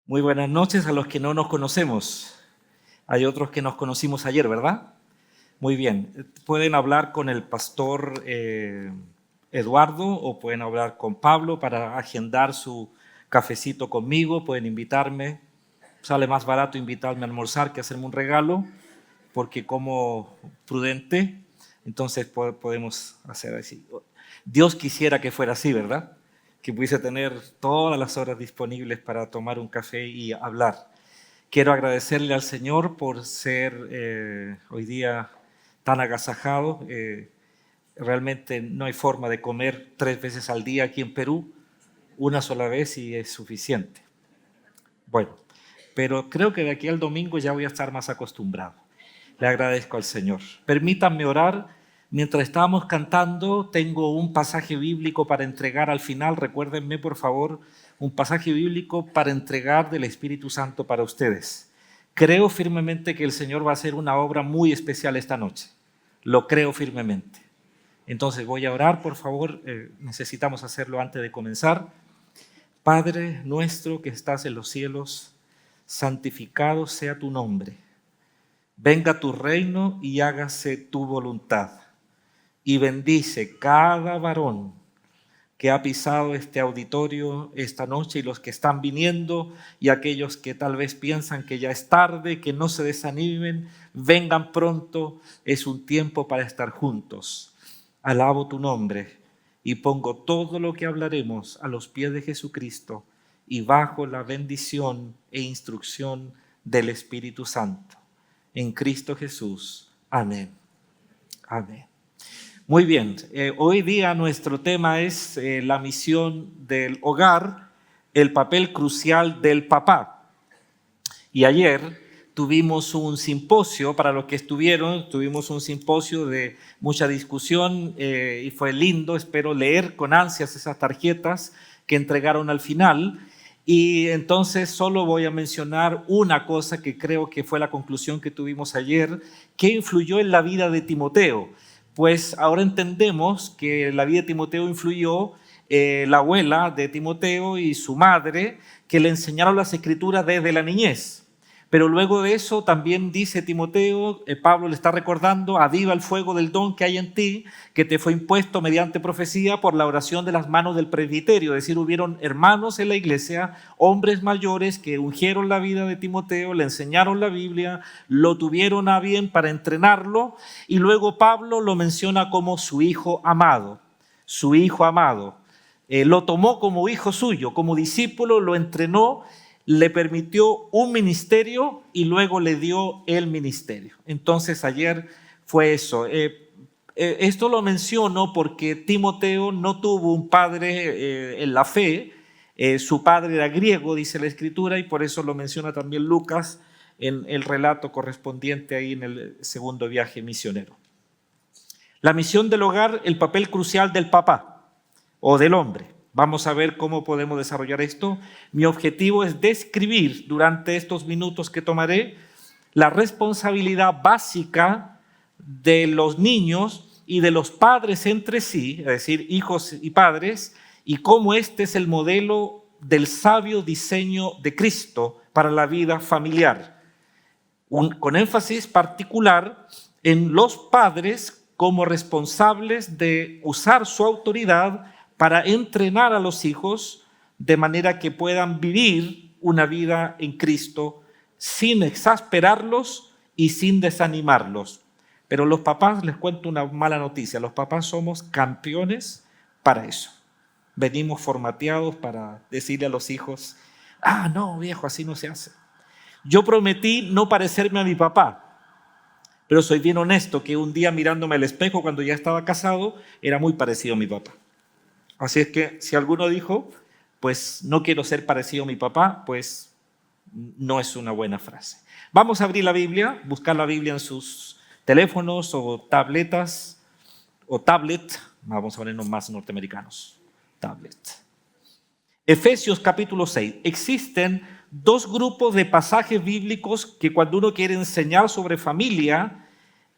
Muy buenas noches a los que no nos conocemos. Hay otros que nos conocimos ayer, ¿verdad? Muy bien. Pueden hablar con el pastor Eduardo o pueden hablar con Pablo para agendar su cafecito conmigo. Pueden invitarme. Sale más barato invitarme a almorzar que hacerme un regalo, porque como prudente, entonces podemos hacer así. Dios quisiera que fuera así, ¿verdad? Que pudiese tener todas las horas disponibles para tomar un café y hablar. Quiero agradecerle al Señor por ser hoy día tan agasajado. Realmente no hay forma de comer 3 veces al día aquí en Perú, una sola vez y es suficiente. Bueno, pero creo que de aquí al domingo ya voy a estar más acostumbrado. Le agradezco al Señor. Permítanme orar. Mientras estábamos cantando, tengo un pasaje bíblico para entregar al final. Recuérdenme, por favor, un pasaje bíblico para entregar del Espíritu Santo para ustedes. Creo firmemente que el Señor va a hacer una obra muy especial esta noche. Lo creo firmemente. Entonces voy a orar, por favor. Necesitamos hacerlo antes de comenzar. Padre nuestro que estás en los cielos, santificado sea tu nombre. Venga tu reino y hágase tu voluntad. Y bendice cada varón que ha pisado este auditorio esta noche y los que están viniendo y aquellos que tal vez piensan que ya es tarde, que no se desanimen, vengan pronto, es un tiempo para estar juntos. Alabo tu nombre y pongo todo lo que hablaremos a los pies de Jesucristo y bajo la bendición e instrucción del Espíritu Santo. En Cristo Jesús. Amén. Amén. Muy bien, hoy día nuestro tema es la misión del hogar, el papel crucial del papá. Y ayer tuvimos un simposio, para los que estuvieron, tuvimos un simposio de mucha discusión y fue lindo. Espero leer con ansias esas tarjetas que entregaron al final. Y entonces solo voy a mencionar una cosa que creo que fue la conclusión que tuvimos ayer, que influyó en la vida de Timoteo. Pues ahora entendemos que la vida de Timoteo influyó la abuela de Timoteo y su madre, que le enseñaron las escrituras desde la niñez. Pero luego de eso también dice Timoteo, Pablo le está recordando: aviva el fuego del don que hay en ti, que te fue impuesto mediante profecía por la oración de las manos del presbiterio. Es decir, hubieron hermanos en la iglesia, hombres mayores que ungieron la vida de Timoteo, le enseñaron la Biblia, lo tuvieron a bien para entrenarlo, y luego Pablo lo menciona como su hijo amado, su hijo amado. Lo tomó como hijo suyo, como discípulo, lo entrenó, le permitió un ministerio y luego le dio el ministerio. Entonces ayer fue eso. Esto lo menciono porque Timoteo no tuvo un padre en la fe. Su padre era griego, dice la Escritura, y por eso lo menciona también Lucas en el relato correspondiente ahí en el segundo viaje misionero. La misión del hogar, el papel crucial del papá o del hombre. Vamos a ver cómo podemos desarrollar esto. Mi objetivo es describir durante estos minutos que tomaré la responsabilidad básica de los niños y de los padres entre sí, es decir, hijos y padres, y cómo este es el modelo del sabio diseño de Cristo para la vida familiar. Con énfasis particular en los padres como responsables de usar su autoridad para entrenar a los hijos de manera que puedan vivir una vida en Cristo sin exasperarlos y sin desanimarlos. Pero los papás, les cuento una mala noticia, los papás somos campeones para eso. Venimos formateados para decirle a los hijos: no, viejo, así no se hace. Yo prometí no parecerme a mi papá, pero soy bien honesto que un día mirándome al espejo cuando ya estaba casado, era muy parecido a mi papá. Así es que si alguno dijo, pues no quiero ser parecido a mi papá, pues no es una buena frase. Vamos a abrir la Biblia, buscar la Biblia en sus teléfonos o tabletas o tablet. Vamos a ponernos más norteamericanos. Tablet. Efesios capítulo 6. Existen 2 grupos de pasajes bíblicos que cuando uno quiere enseñar sobre familia,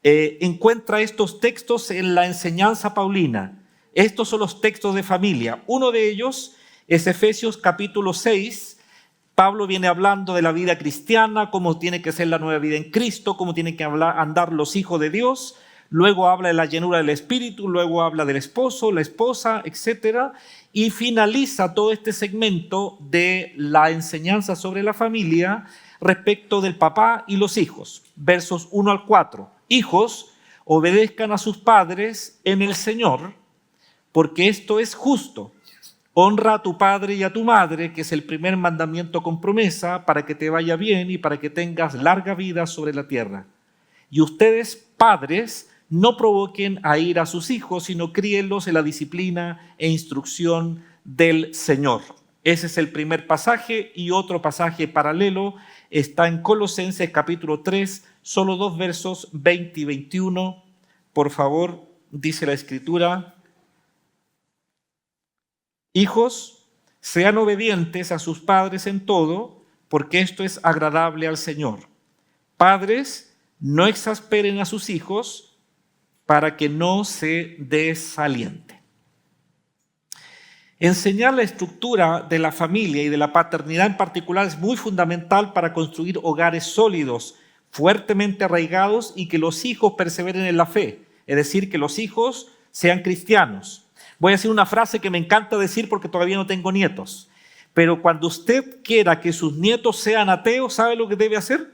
encuentra estos textos en la enseñanza paulina. Estos son los textos de familia. Uno de ellos es Efesios capítulo 6. Pablo viene hablando de la vida cristiana, cómo tiene que ser la nueva vida en Cristo, cómo tienen que andar los hijos de Dios. Luego habla de la llenura del Espíritu, luego habla del esposo, la esposa, etc. Y finaliza todo este segmento de la enseñanza sobre la familia respecto del papá y los hijos. Versos 1 al 4. Hijos, obedezcan a sus padres en el Señor, porque esto es justo. Honra a tu padre y a tu madre, que es el primer mandamiento con promesa, para que te vaya bien y para que tengas larga vida sobre la tierra. Y ustedes, padres, no provoquen a ira a sus hijos, sino críenlos en la disciplina e instrucción del Señor. Ese es el primer pasaje, y otro pasaje paralelo está en Colosenses capítulo 3, solo 2 versos 20 y 21. Por favor, dice la Escritura: hijos, sean obedientes a sus padres en todo, porque esto es agradable al Señor. Padres, no exasperen a sus hijos, para que no se desaliente. Enseñar la estructura de la familia y de la paternidad en particular es muy fundamental para construir hogares sólidos, fuertemente arraigados, y que los hijos perseveren en la fe, es decir, que los hijos sean cristianos. Voy a decir una frase que me encanta decir porque todavía no tengo nietos, pero cuando usted quiera que sus nietos sean ateos, ¿sabe lo que debe hacer?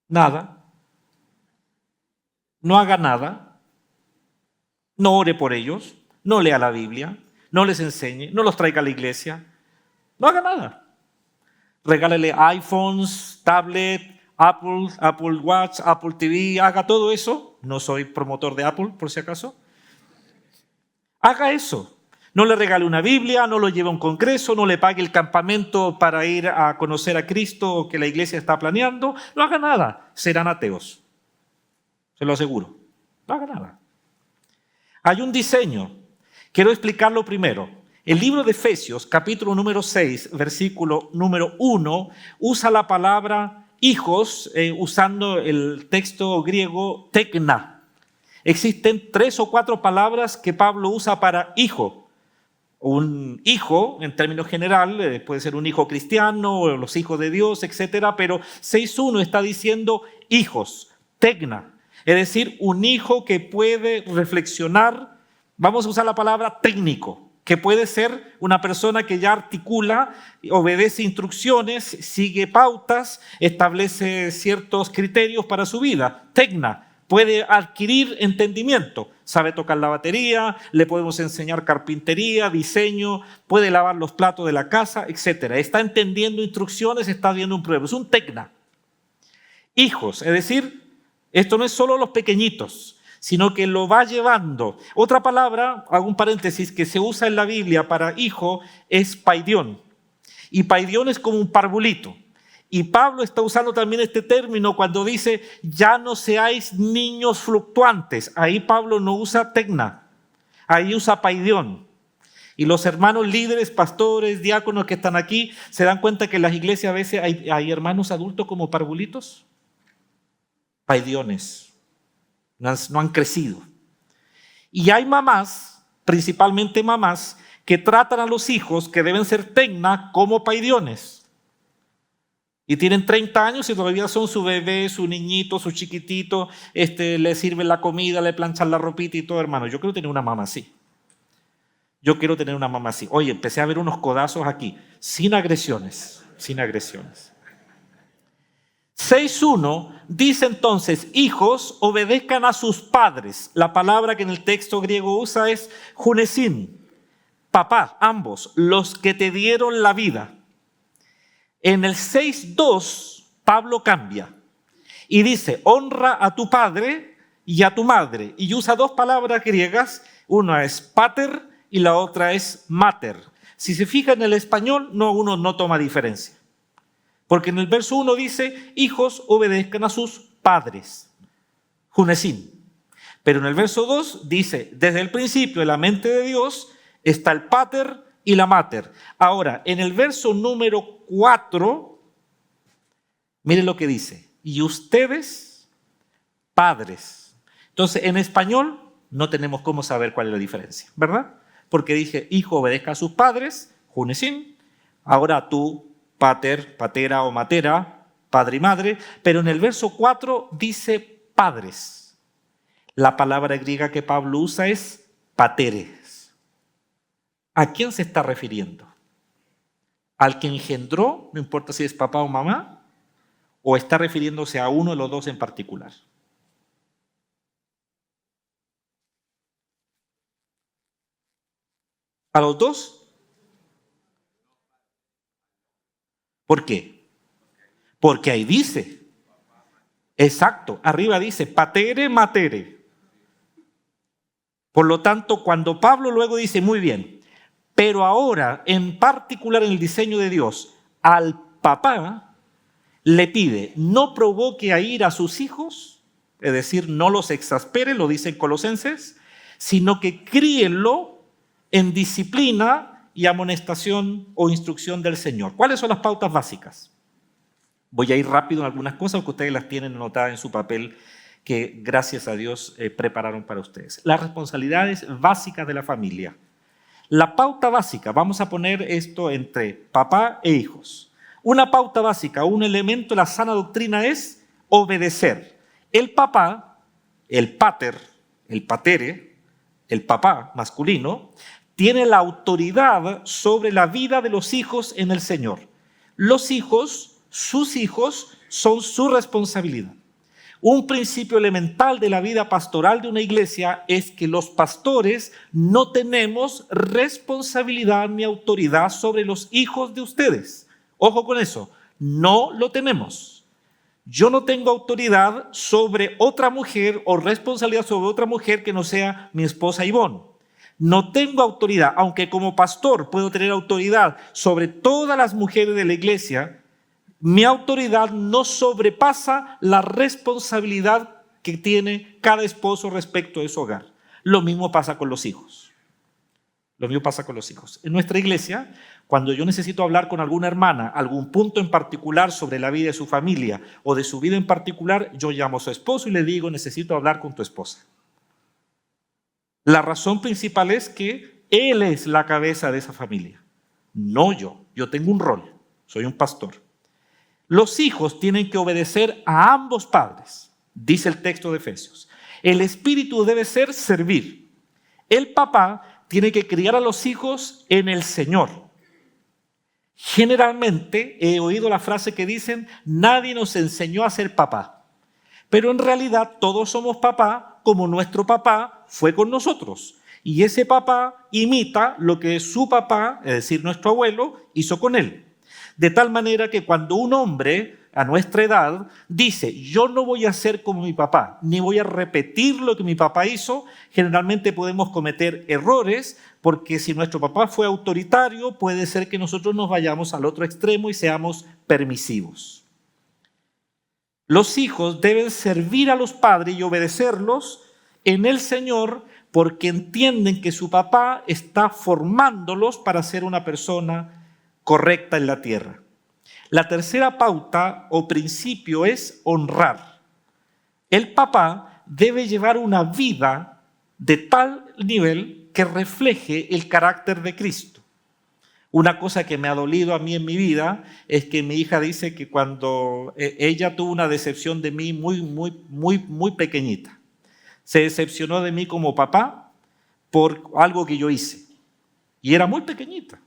Nada. No haga nada, no ore por ellos, no lea la Biblia, no les enseñe, no los traiga a la iglesia, no haga nada. Regálele iPhones, tablet, Apple Watch, Apple TV, haga todo eso. No soy promotor de Apple, por si acaso. Haga eso. No le regale una Biblia, no lo lleve a un congreso, no le pague el campamento para ir a conocer a Cristo que la iglesia está planeando. No haga nada, serán ateos. Se lo aseguro, no haga nada. Hay un diseño, quiero explicarlo primero. El libro de Efesios, capítulo número 6, versículo número 1, usa la palabra hijos usando el texto griego tekna. Existen 3 o 4 palabras que Pablo usa para hijo. Un hijo, en términos general, puede ser un hijo cristiano o los hijos de Dios, etc. Pero 6.1 está diciendo hijos, tekna. Es decir, un hijo que puede reflexionar, vamos a usar la palabra técnico, que puede ser una persona que ya articula, obedece instrucciones, sigue pautas, establece ciertos criterios para su vida. Tecna, puede adquirir entendimiento, sabe tocar la batería, le podemos enseñar carpintería, diseño, puede lavar los platos de la casa, etc. Está entendiendo instrucciones, está viendo un prueba. Es un tecna. Hijos, es decir, esto no es solo los pequeñitos, sino que lo va llevando. Otra palabra, hago un paréntesis, que se usa en la Biblia para hijo es paidión. Y paidión es como un parvulito. Y Pablo está usando también este término cuando dice, ya no seáis niños fluctuantes. Ahí Pablo no usa tecna, ahí usa paidión. Y los hermanos líderes, pastores, diáconos que están aquí, se dan cuenta que en las iglesias a veces hay hermanos adultos como parvulitos. Paidiones, no han crecido. Y hay mamás, principalmente mamás, que tratan a los hijos que deben ser tecna como paidiones. Y tienen 30 años y todavía son su bebé, su niñito, su chiquitito, le sirven la comida, le planchan la ropita y todo, hermano. Yo quiero tener una mamá así. Yo quiero tener una mamá así. Oye, empecé a ver unos codazos aquí, sin agresiones, sin agresiones. 6.1 dice entonces, hijos, obedezcan a sus padres. La palabra que en el texto griego usa es junesin, papá, ambos, los que te dieron la vida. En el 6.2, Pablo cambia y dice, honra a tu padre y a tu madre. Y usa 2 palabras griegas, una es pater y la otra es mater. Si se fija en el español, uno no toma diferencia. Porque en el verso 1 dice, hijos, obedezcan a sus padres. Junesin. Pero en el verso 2 dice, desde el principio en la mente de Dios está el pater y la mater. Ahora, en el verso número 4, miren lo que dice. Y ustedes, padres. Entonces, en español no tenemos cómo saber cuál es la diferencia, ¿verdad? Porque dije, hijo, obedezca a sus padres, junesin. Ahora tú, pater, patera o matera, padre y madre, pero en el verso 4 dice padres. La palabra griega que Pablo usa es pateres. ¿A quién se está refiriendo? ¿Al que engendró, no importa si es papá o mamá, o está refiriéndose a uno de los dos en particular? ¿A los dos? ¿Por qué? Porque ahí dice, exacto, arriba dice patere, matere. Por lo tanto, cuando Pablo luego dice, muy bien, pero ahora, en particular en el diseño de Dios, al papá le pide, no provoque a ira a sus hijos, es decir, no los exaspere, lo dice en Colosenses, sino que críenlo en disciplina y amonestación o instrucción del Señor. ¿Cuáles son las pautas básicas? Voy a ir rápido en algunas cosas que ustedes las tienen anotadas en su papel que gracias a Dios prepararon para ustedes. Las responsabilidades básicas de la familia. La pauta básica, vamos a poner esto entre papá e hijos. Una pauta básica, un elemento de la sana doctrina es obedecer. El papá, el pater, el patere, el papá masculino, tiene la autoridad sobre la vida de los hijos en el Señor. Los hijos, sus hijos, son su responsabilidad. Un principio elemental de la vida pastoral de una iglesia es que los pastores no tenemos responsabilidad ni autoridad sobre los hijos de ustedes. Ojo con eso, no lo tenemos. Yo no tengo autoridad sobre otra mujer o responsabilidad sobre otra mujer que no sea mi esposa Ivonne. No tengo autoridad, aunque como pastor puedo tener autoridad sobre todas las mujeres de la iglesia. Mi autoridad no sobrepasa la responsabilidad que tiene cada esposo respecto de su hogar. Lo mismo pasa con los hijos. Lo mismo pasa con los hijos. En nuestra iglesia, cuando yo necesito hablar con alguna hermana, algún punto en particular sobre la vida de su familia o de su vida en particular, yo llamo a su esposo y le digo, necesito hablar con tu esposa. La razón principal es que él es la cabeza de esa familia, no yo. Yo tengo un rol, soy un pastor. Los hijos tienen que obedecer a ambos padres, dice el texto de Efesios. El espíritu debe ser servir. El papá tiene que criar a los hijos en el Señor. Generalmente he oído la frase que dicen, nadie nos enseñó a ser papá. Pero en realidad todos somos papá como nuestro papá fue con nosotros. Y ese papá imita lo que su papá, es decir, nuestro abuelo, hizo con él. De tal manera que cuando un hombre a nuestra edad dice, yo no voy a ser como mi papá, ni voy a repetir lo que mi papá hizo, generalmente podemos cometer errores, porque si nuestro papá fue autoritario, puede ser que nosotros nos vayamos al otro extremo y seamos permisivos. Los hijos deben servir a los padres y obedecerlos en el Señor, porque entienden que su papá está formándolos para ser una persona correcta en la tierra. La tercera pauta o principio es honrar. El papá debe llevar una vida de tal nivel que refleje el carácter de Cristo. Una cosa que me ha dolido a mí en mi vida es que mi hija dice que cuando ella tuvo una decepción de mí muy pequeñita. Se decepcionó de mí como papá por algo que yo hice. Y era muy pequeñita.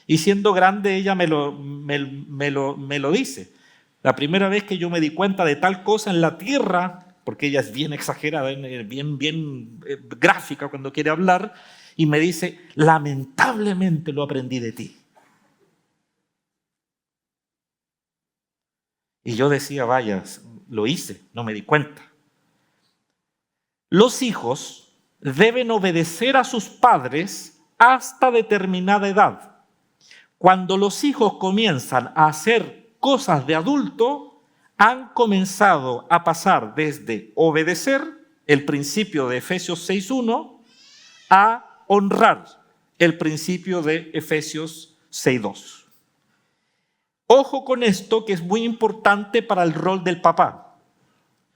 Y siendo grande ella me lo dice. La primera vez que yo me di cuenta de tal cosa en la tierra, porque ella es bien exagerada, bien gráfica cuando quiere hablar, y me dice, lamentablemente lo aprendí de ti. Y yo decía, vaya, lo hice, no me di cuenta. Los hijos deben obedecer a sus padres hasta determinada edad. Cuando los hijos comienzan a hacer cosas de adulto, han comenzado a pasar desde obedecer, el principio de Efesios 6.1, a honrar, el principio de Efesios 6.2. Ojo con esto, que es muy importante para el rol del papá.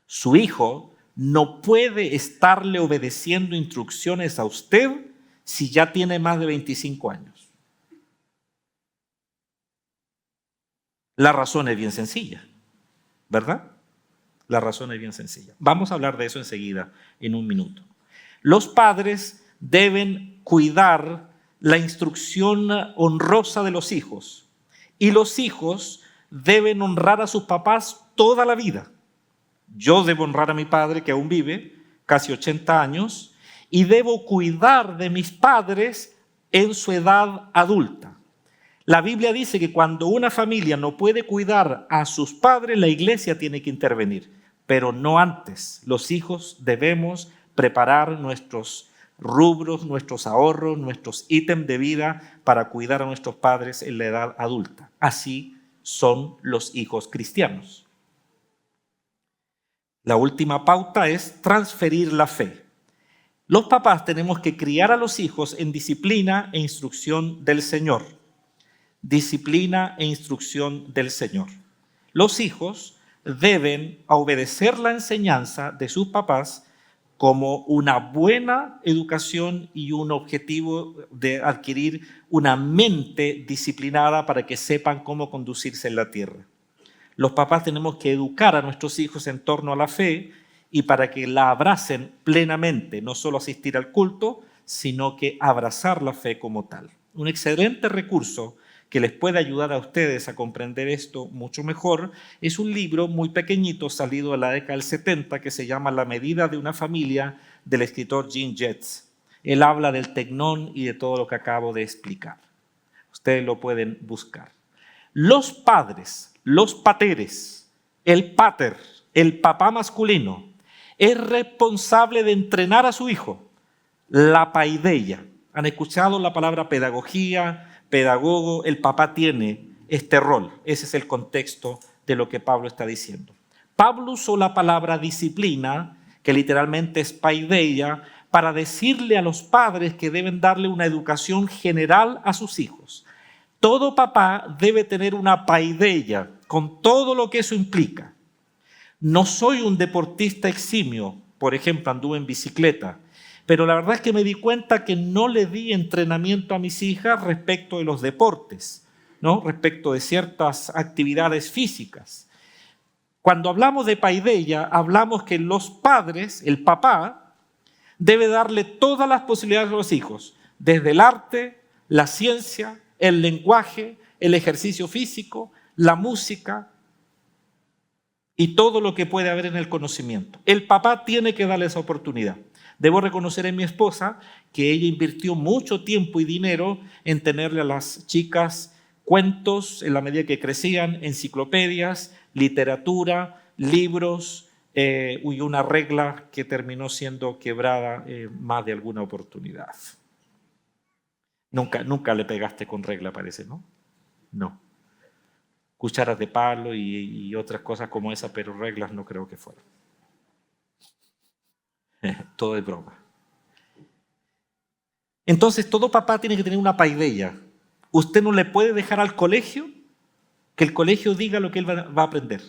Su hijo no puede estarle obedeciendo instrucciones a usted si ya tiene más de 25 años. La razón es bien sencilla, ¿verdad? La razón es bien sencilla. Vamos a hablar de eso enseguida, en un minuto. Los padres deben cuidar la instrucción honrosa de los hijos y los hijos deben honrar a sus papás toda la vida. Yo debo honrar a mi padre que aún vive, casi 80 años, y debo cuidar de mis padres en su edad adulta. La Biblia dice que cuando una familia no puede cuidar a sus padres, la iglesia tiene que intervenir, pero no antes. Los hijos debemos preparar nuestros rubros, nuestros ahorros, nuestros ítems de vida para cuidar a nuestros padres en la edad adulta. Así son los hijos cristianos. La última pauta es transferir la fe. Los papás tenemos que criar a los hijos en disciplina e instrucción del Señor. Disciplina e instrucción del Señor. Los hijos deben obedecer la enseñanza de sus papás como una buena educación y un objetivo de adquirir una mente disciplinada para que sepan cómo conducirse en la tierra. Los papás tenemos que educar a nuestros hijos en torno a la fe y para que la abracen plenamente, no solo asistir al culto, sino que abrazar la fe como tal. Un excelente recurso que les puede ayudar a ustedes a comprender esto mucho mejor es un libro muy pequeñito salido de la década del 70 que se llama La medida de una familia, del escritor Gene Getz. Él habla del tecnón y de todo lo que acabo de explicar. Ustedes lo pueden buscar. Los padres, los pateres, el pater, el papá masculino, es responsable de entrenar a su hijo, la paideia. ¿Han escuchado la palabra pedagogía, pedagogo? El papá tiene este rol. Ese es el contexto de lo que Pablo está diciendo. Pablo usó la palabra disciplina, que literalmente es paideia, para decirle a los padres que deben darle una educación general a sus hijos. Todo papá debe tener una paideia, con todo lo que eso implica. No soy un deportista eximio, por ejemplo, anduve en bicicleta, pero la verdad es que me di cuenta que no le di entrenamiento a mis hijas respecto de los deportes, ¿no? Respecto de ciertas actividades físicas. Cuando hablamos de paideia, hablamos que los padres, el papá, debe darle todas las posibilidades a los hijos, desde el arte, la ciencia, el lenguaje, el ejercicio físico, la música y todo lo que puede haber en el conocimiento. El papá tiene que darle esa oportunidad. Debo reconocer en mi esposa que ella invirtió mucho tiempo y dinero en tenerle a las chicas cuentos en la medida que crecían, enciclopedias, literatura, libros y una regla que terminó siendo quebrada más de alguna oportunidad. Nunca le pegaste con regla, parece, ¿no? No. Cucharas de palo y otras cosas como esa, pero reglas no creo que fueran. Todo es broma. Entonces, todo papá tiene que tener una paideia. Usted no le puede dejar al colegio que el colegio diga lo que él va a aprender.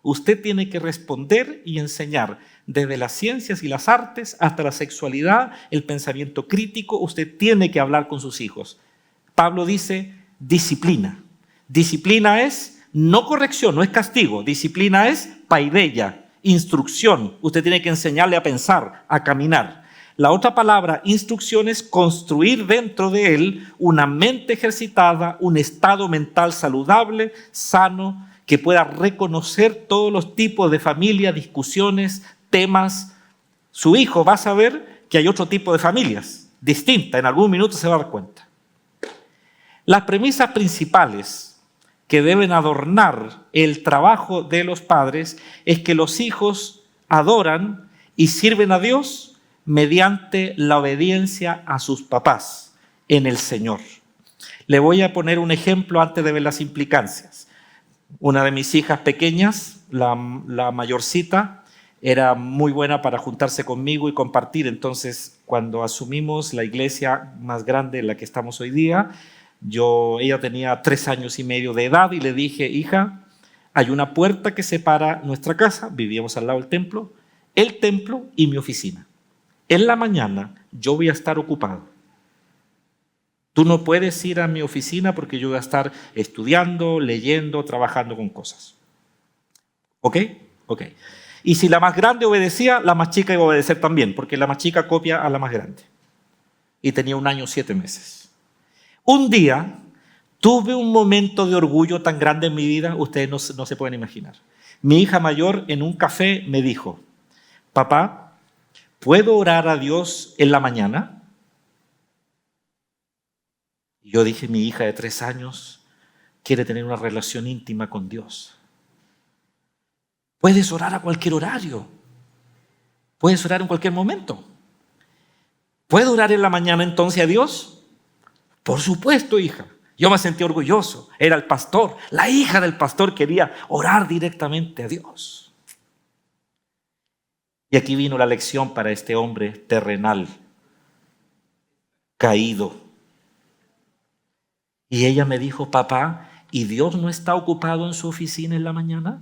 Usted tiene que responder y enseñar desde las ciencias y las artes hasta la sexualidad, el pensamiento crítico. Usted tiene que hablar con sus hijos. Pablo dice disciplina. Disciplina es no corrección, no es castigo. Disciplina es paideia, instrucción. Usted tiene que enseñarle a pensar, a caminar. La otra palabra, instrucción, es construir dentro de él una mente ejercitada, un estado mental saludable, sano, que pueda reconocer todos los tipos de familia, discusiones, temas. Su hijo va a saber que hay otro tipo de familias, distinta, en algún minuto se va a dar cuenta. Las premisas principales que deben adornar el trabajo de los padres es que los hijos adoran y sirven a Dios mediante la obediencia a sus papás en el Señor. Le voy a poner un ejemplo antes de ver las implicancias. Una de mis hijas pequeñas, la mayorcita, era muy buena para juntarse conmigo y compartir. Entonces, cuando asumimos la iglesia más grande en la que estamos hoy día, ella tenía 3 años y medio de edad y le dije: hija, hay una puerta que separa nuestra casa, vivíamos al lado del templo, el templo y mi oficina. En la mañana yo voy a estar ocupado. Tú no puedes ir a mi oficina porque yo voy a estar estudiando, leyendo, trabajando con cosas. ¿Ok? Ok. Y si la más grande obedecía, la más chica iba a obedecer también, porque la más chica copia a la más grande. Y tenía 1 año 7 meses. Un día tuve un momento de orgullo tan grande en mi vida, ustedes no se pueden imaginar. Mi hija mayor en un café me dijo: papá, ¿puedo orar a Dios en la mañana? Y yo dije, mi hija de 3 años quiere tener una relación íntima con Dios. Puedes orar a cualquier horario. Puedes orar en cualquier momento. ¿Puedo orar en la mañana entonces a Dios? Por supuesto, hija. Yo me sentí orgulloso. Era el pastor. La hija del pastor quería orar directamente a Dios. Y aquí vino la lección para este hombre terrenal, caído. Y ella me dijo: papá, ¿y Dios no está ocupado en su oficina en la mañana?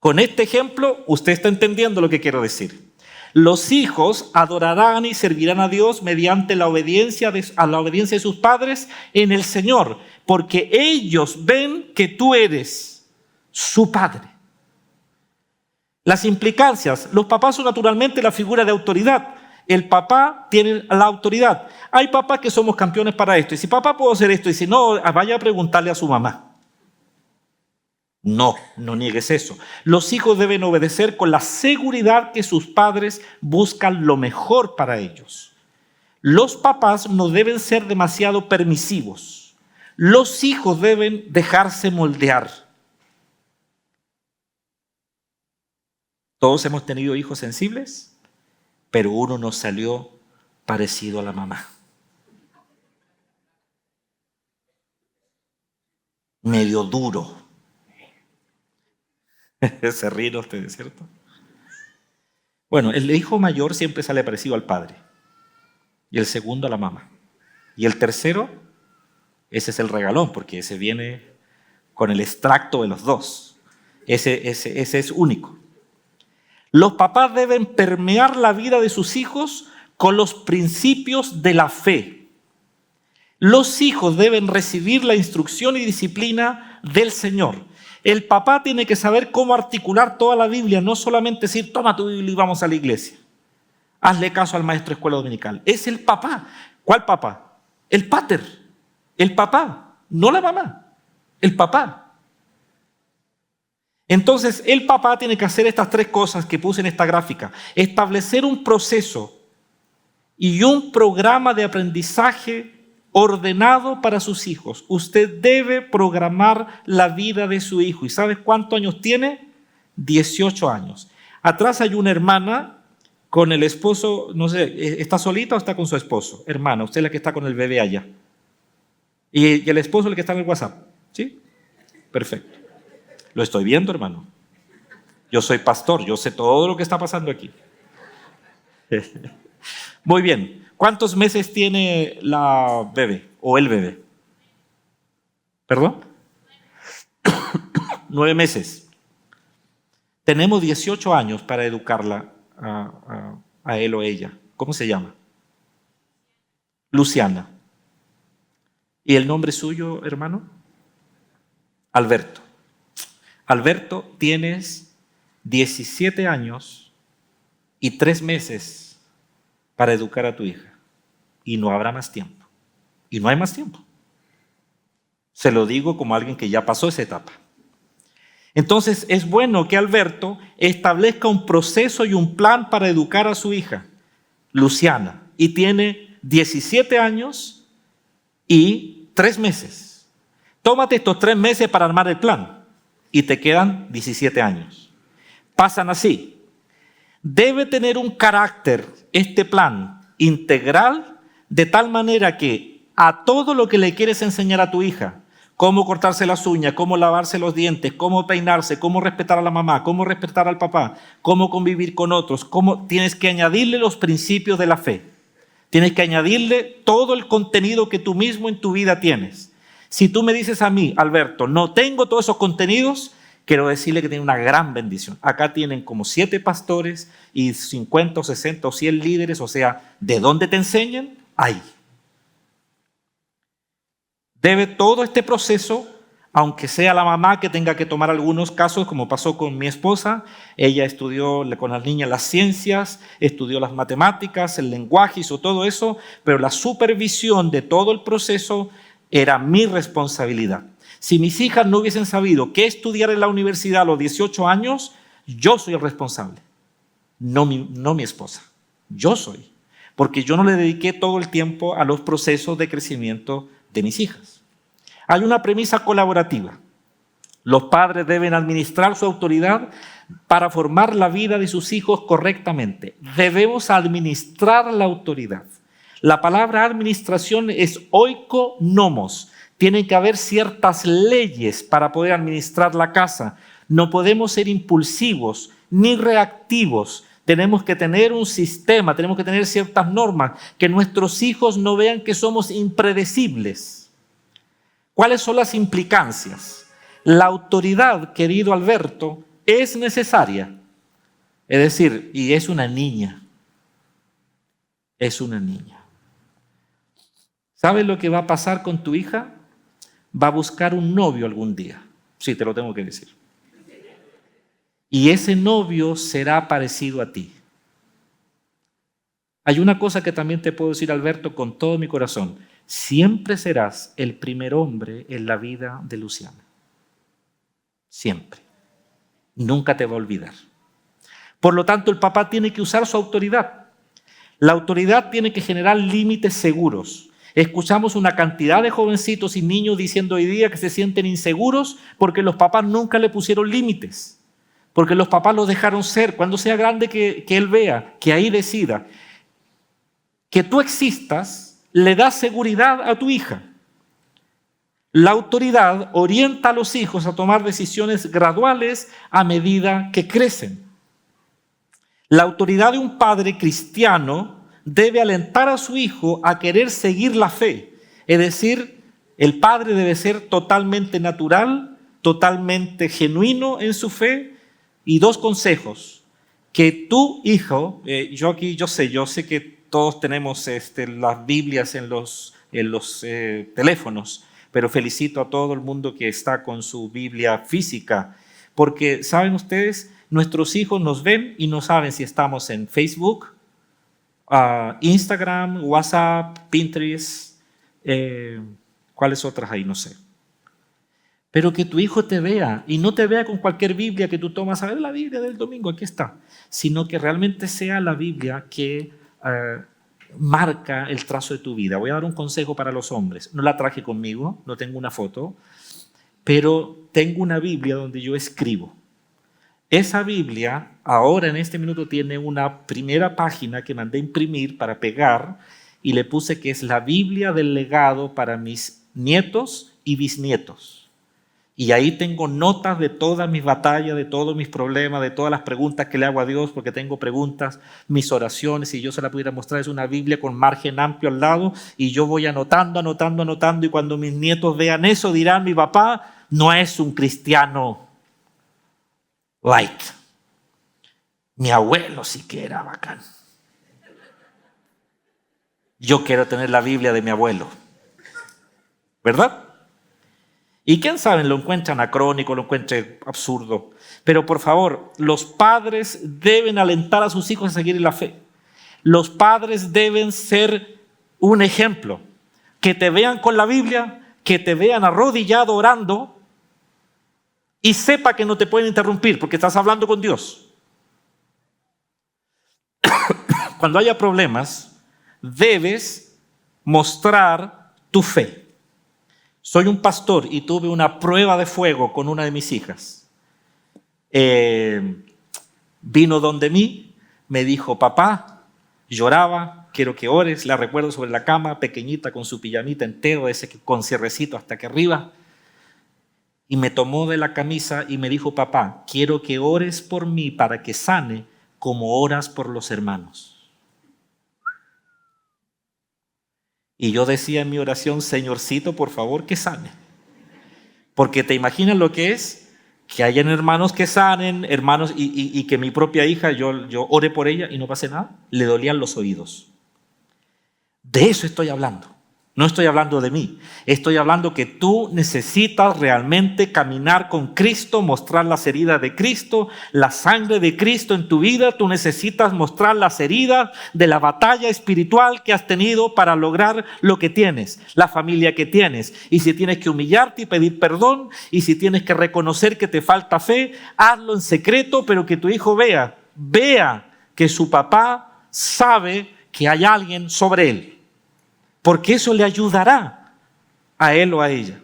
Con este ejemplo, usted está entendiendo lo que quiero decir. Los hijos adorarán y servirán a Dios mediante la obediencia de sus padres en el Señor, porque ellos ven que tú eres su padre. Las implicancias: los papás son naturalmente la figura de autoridad. El papá tiene la autoridad. Hay papás que somos campeones para esto. Y si papá puedo hacer esto, y si no, vaya a preguntarle a su mamá. No niegues eso. Los hijos deben obedecer con la seguridad que sus padres buscan lo mejor para ellos. Los papás no deben ser demasiado permisivos. Los hijos deben dejarse moldear. Todos hemos tenido hijos sensibles, pero uno nos salió parecido a la mamá. Medio duro. Se ríen ustedes, ¿cierto? Bueno, el hijo mayor siempre sale parecido al padre. Y el segundo a la mamá. Y el tercero, ese es el regalón, porque ese viene con el extracto de los dos. Ese es único. Los papás deben permear la vida de sus hijos con los principios de la fe. Los hijos deben recibir la instrucción y disciplina del Señor. El papá tiene que saber cómo articular toda la Biblia, no solamente decir, toma tu Biblia y vamos a la iglesia. Hazle caso al maestro de escuela dominical. Es el papá. ¿Cuál papá? El pater. El papá, no la mamá. El papá. Entonces, el papá tiene que hacer estas 3 cosas que puse en esta gráfica. Establecer un proceso y un programa de aprendizaje ordenado para sus hijos. Usted debe programar la vida de su hijo. ¿Y sabes cuántos años tiene? 18 años. Atrás hay una hermana con el esposo, no sé, ¿está solita o está con su esposo? Hermana, usted es la que está con el bebé allá. Y el esposo es el que está en el WhatsApp. ¿Sí? Perfecto. Lo estoy viendo, hermano. Yo soy pastor, yo sé todo lo que está pasando aquí. Muy bien. ¿Cuántos meses tiene la bebé o el bebé? ¿Perdón? 9 meses. Tenemos 18 años para educarla a él o ella. ¿Cómo se llama? Luciana. ¿Y el nombre suyo, hermano? Alberto. Alberto, tienes 17 años y 3 meses para educar a tu hija. Y no habrá más tiempo. Y no hay más tiempo. Se lo digo como alguien que ya pasó esa etapa. Entonces, es bueno que Alberto establezca un proceso y un plan para educar a su hija, Luciana. Y tiene 17 años y 3 meses. Tómate estos 3 meses para armar el plan. Y te quedan 17 años. Pasan así. Debe tener un carácter, este plan, integral, de tal manera que a todo lo que le quieres enseñar a tu hija, cómo cortarse las uñas, cómo lavarse los dientes, cómo peinarse, cómo respetar a la mamá, cómo respetar al papá, cómo convivir con otros, cómo tienes que añadirle los principios de la fe. Tienes que añadirle todo el contenido que tú mismo en tu vida tienes. Si tú me dices a mí, Alberto, no tengo todos esos contenidos, quiero decirle que tiene una gran bendición. Acá tienen como 7 pastores y 50 o 60 o 100 líderes, o sea, ¿de dónde te enseñan? Ahí. Debe todo este proceso, aunque sea la mamá que tenga que tomar algunos casos, como pasó con mi esposa. Ella estudió con las niñas las ciencias, estudió las matemáticas, el lenguaje, hizo todo eso, pero la supervisión de todo el proceso era mi responsabilidad. Si mis hijas no hubiesen sabido qué estudiar en la universidad a los 18 años, yo soy el responsable, no mi esposa. Yo soy, porque yo no le dediqué todo el tiempo a los procesos de crecimiento de mis hijas. Hay una premisa colaborativa. Los padres deben administrar su autoridad para formar la vida de sus hijos correctamente. Debemos administrar la autoridad. La palabra administración es oikonomos. Tienen que haber ciertas leyes para poder administrar la casa. No podemos ser impulsivos ni reactivos. Tenemos que tener un sistema, tenemos que tener ciertas normas, que nuestros hijos no vean que somos impredecibles. ¿Cuáles son las implicancias? La autoridad, querido Alberto, es necesaria. Es decir, y es una niña. Es una niña. ¿Sabes lo que va a pasar con tu hija? Va a buscar un novio algún día. Sí, te lo tengo que decir. Y ese novio será parecido a ti. Hay una cosa que también te puedo decir, Alberto, con todo mi corazón. Siempre serás el primer hombre en la vida de Luciana. Siempre. Nunca te va a olvidar. Por lo tanto, el papá tiene que usar su autoridad. La autoridad tiene que generar límites seguros. Escuchamos una cantidad de jovencitos y niños diciendo hoy día que se sienten inseguros porque los papás nunca le pusieron límites. Porque los papás los dejaron ser. Cuando sea grande que él vea, que ahí decida. Que tú existas le da seguridad a tu hija. La autoridad orienta a los hijos a tomar decisiones graduales a medida que crecen. La autoridad de un padre cristiano debe alentar a su hijo a querer seguir la fe. Es decir, el padre debe ser totalmente natural, totalmente genuino en su fe. Y 2 consejos. Que tu hijo, yo sé que todos tenemos las Biblias en los teléfonos, pero felicito a todo el mundo que está con su Biblia física, porque, ¿saben ustedes? Nuestros hijos nos ven y no saben si estamos en Facebook, Instagram, WhatsApp, Pinterest, ¿cuáles otras hay? No sé. Pero que tu hijo te vea y no te vea con cualquier Biblia que tú tomas, a ver la Biblia del domingo, aquí está, sino que realmente sea la Biblia que marca el trazo de tu vida. Voy a dar un consejo para los hombres. No la traje conmigo, no tengo una foto, pero tengo una Biblia donde yo escribo. Esa Biblia ahora en este minuto tiene una primera página que mandé a imprimir para pegar y le puse que es la Biblia del legado para mis nietos y bisnietos. Y ahí tengo notas de todas mis batallas, de todos mis problemas, de todas las preguntas que le hago a Dios, porque tengo preguntas, mis oraciones. Si yo se la pudiera mostrar, es una Biblia con margen amplio al lado, y yo voy anotando, y cuando mis nietos vean eso dirán, mi papá no es un cristiano light. Mi abuelo sí que era bacán. Yo quiero tener la Biblia de mi abuelo. ¿Verdad? Y quién sabe, lo encuentra anacrónico, lo encuentra absurdo. Pero por favor, los padres deben alentar a sus hijos a seguir en la fe. Los padres deben ser un ejemplo. Que te vean con la Biblia, que te vean arrodillado orando y sepa que no te pueden interrumpir porque estás hablando con Dios. Cuando haya problemas, debes mostrar tu fe. Soy un pastor y tuve una prueba de fuego con una de mis hijas. Vino donde mí, me dijo, papá, lloraba, quiero que ores. La recuerdo sobre la cama, pequeñita, con su pijamita entero, ese con cierrecito hasta que arriba. Y me tomó de la camisa y me dijo, papá, quiero que ores por mí para que sane como oras por los hermanos. Y yo decía en mi oración, Señorcito, por favor, que sane. Porque te imaginas lo que es que hayan hermanos que sanen, hermanos, y que mi propia hija, yo ore por ella y no pase nada, le dolían los oídos. De eso estoy hablando. No estoy hablando de mí. Estoy hablando que tú necesitas realmente caminar con Cristo, mostrar las heridas de Cristo, la sangre de Cristo en tu vida. Tú necesitas mostrar las heridas de la batalla espiritual que has tenido para lograr lo que tienes, la familia que tienes. Y si tienes que humillarte y pedir perdón, y si tienes que reconocer que te falta fe, hazlo en secreto, pero que tu hijo vea que su papá sabe que hay alguien sobre él. Porque eso le ayudará a él o a ella.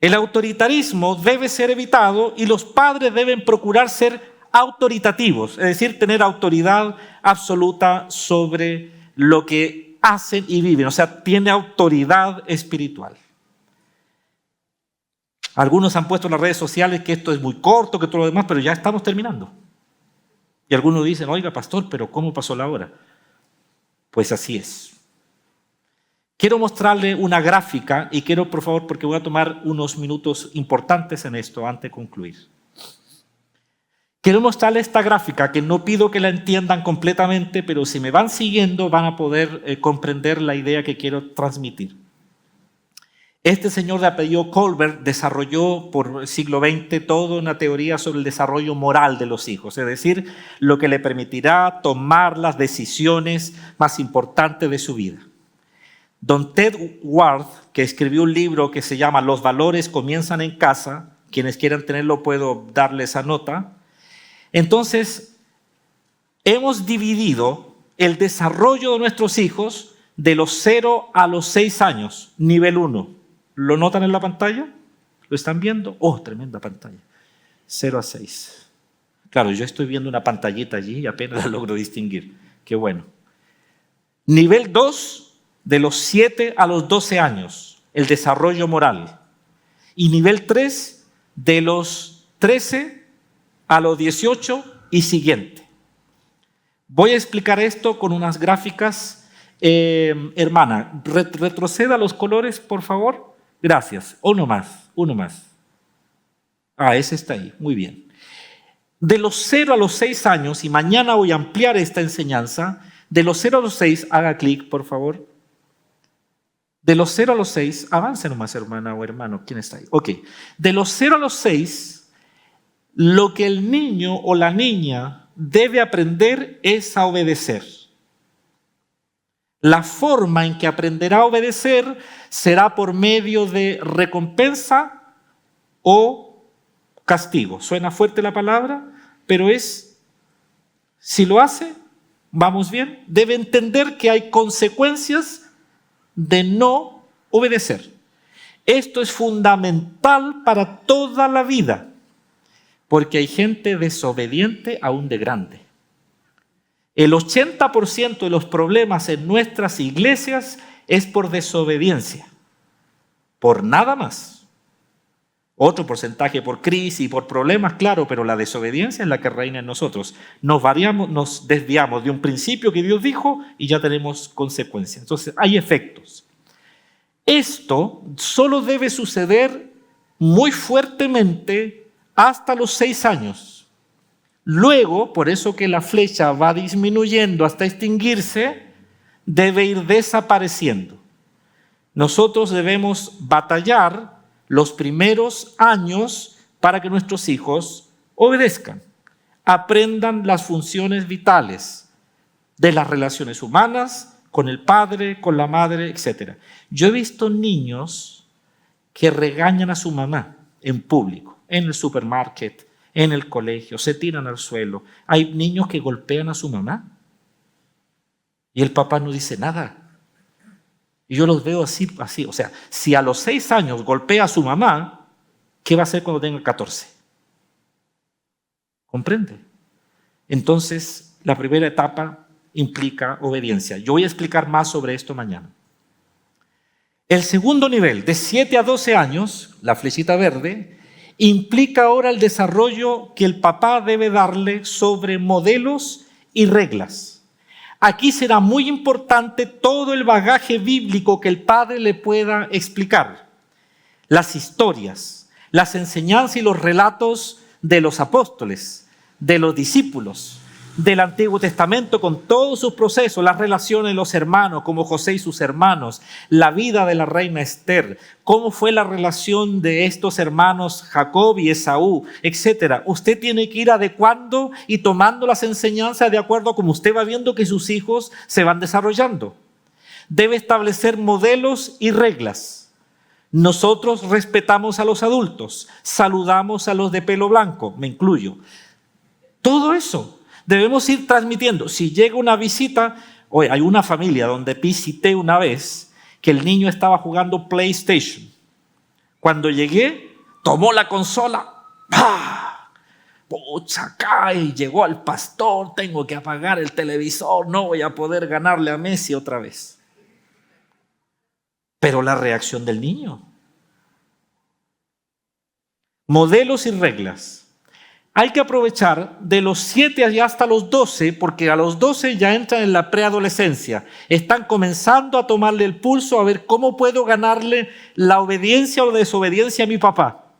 El autoritarismo debe ser evitado y los padres deben procurar ser autoritativos, es decir, tener autoridad absoluta sobre lo que hacen y viven, o sea, tiene autoridad espiritual. Algunos han puesto en las redes sociales que esto es muy corto, que todo lo demás, pero ya estamos terminando. Y algunos dicen, oiga, pastor, pero ¿cómo pasó la hora? Pues así es. Quiero mostrarle una gráfica y quiero, por favor, porque voy a tomar unos minutos importantes en esto antes de concluir. Quiero mostrarle esta gráfica que no pido que la entiendan completamente, pero si me van siguiendo van a poder comprender la idea que quiero transmitir. Este señor de apellido Colbert desarrolló por el siglo XX toda una teoría sobre el desarrollo moral de los hijos, es decir, lo que le permitirá tomar las decisiones más importantes de su vida. Don Ted Ward, que escribió un libro que se llama Los valores comienzan en casa, quienes quieran tenerlo puedo darle esa nota. Entonces, hemos dividido el desarrollo de nuestros hijos de los 0 a los 6 años, nivel 1. ¿Lo notan en la pantalla? ¿Lo están viendo? ¡Oh, tremenda pantalla! 0 a 6. Claro, yo estoy viendo una pantallita allí y apenas la logro distinguir. ¡Qué bueno! Nivel 2. De los 7 a los 12 años, el desarrollo moral. Y nivel 3, de los 13 a los 18 y siguiente. Voy a explicar esto con unas gráficas. Hermana, retroceda los colores, por favor. Gracias. Uno más. Ese está ahí. Muy bien. De los 0 a los 6 años, y mañana voy a ampliar esta enseñanza, de los 0 a los 6, haga clic, por favor. De los 0 a los 6, avance nomás, hermana o hermano, ¿quién está ahí? Ok. De los 0 a los 6, lo que el niño o la niña debe aprender es a obedecer. La forma en que aprenderá a obedecer será por medio de recompensa o castigo. Suena fuerte la palabra, pero si lo hace, vamos bien, debe entender que hay consecuencias de no obedecer. Esto es fundamental para toda la vida, porque hay gente desobediente aún de grande. El 80% de los problemas en nuestras iglesias es por desobediencia, por nada más. Otro porcentaje por crisis y por problemas, claro, pero la desobediencia es la que reina en nosotros. Nos desviamos de un principio que Dios dijo y ya tenemos consecuencias. Entonces, hay efectos. Esto solo debe suceder muy fuertemente hasta los 6 años. Luego, por eso que la flecha va disminuyendo hasta extinguirse, debe ir desapareciendo. Nosotros debemos batallar los primeros años para que nuestros hijos obedezcan, aprendan las funciones vitales de las relaciones humanas, con el padre, con la madre, etc. Yo he visto niños que regañan a su mamá en público, en el supermarket, en el colegio, se tiran al suelo. Hay niños que golpean a su mamá y el papá no dice nada. Y yo los veo así. O sea, si a los 6 años golpea a su mamá, ¿qué va a hacer cuando tenga 14? ¿Comprende? Entonces, la primera etapa implica obediencia. Yo voy a explicar más sobre esto mañana. El segundo nivel, de 7 a 12 años, la flechita verde, implica ahora el desarrollo que el papá debe darle sobre modelos y reglas. Aquí será muy importante todo el bagaje bíblico que el padre le pueda explicar. Las historias, las enseñanzas y los relatos de los apóstoles, de los discípulos, del Antiguo Testamento con todos sus procesos, las relaciones de los hermanos, como José y sus hermanos, la vida de la reina Esther, cómo fue la relación de estos hermanos Jacob y Esaú, etc. Usted tiene que ir adecuando y tomando las enseñanzas de acuerdo a cómo usted va viendo que sus hijos se van desarrollando. Debe establecer modelos y reglas. Nosotros respetamos a los adultos, saludamos a los de pelo blanco, me incluyo. Todo eso debemos ir transmitiendo. Si llega una visita, hoy hay una familia donde visité una vez que el niño estaba jugando PlayStation. Cuando llegué, tomó la consola, ¡pah! Pucha, cae, llegó al pastor, tengo que apagar el televisor, no voy a poder ganarle a Messi otra vez. Pero la reacción del niño. Modelos y reglas. Hay que aprovechar de los 7 y hasta los 12, porque a los 12 ya entran en la preadolescencia. Están comenzando a tomarle el pulso a ver cómo puedo ganarle la obediencia o la desobediencia a mi papá.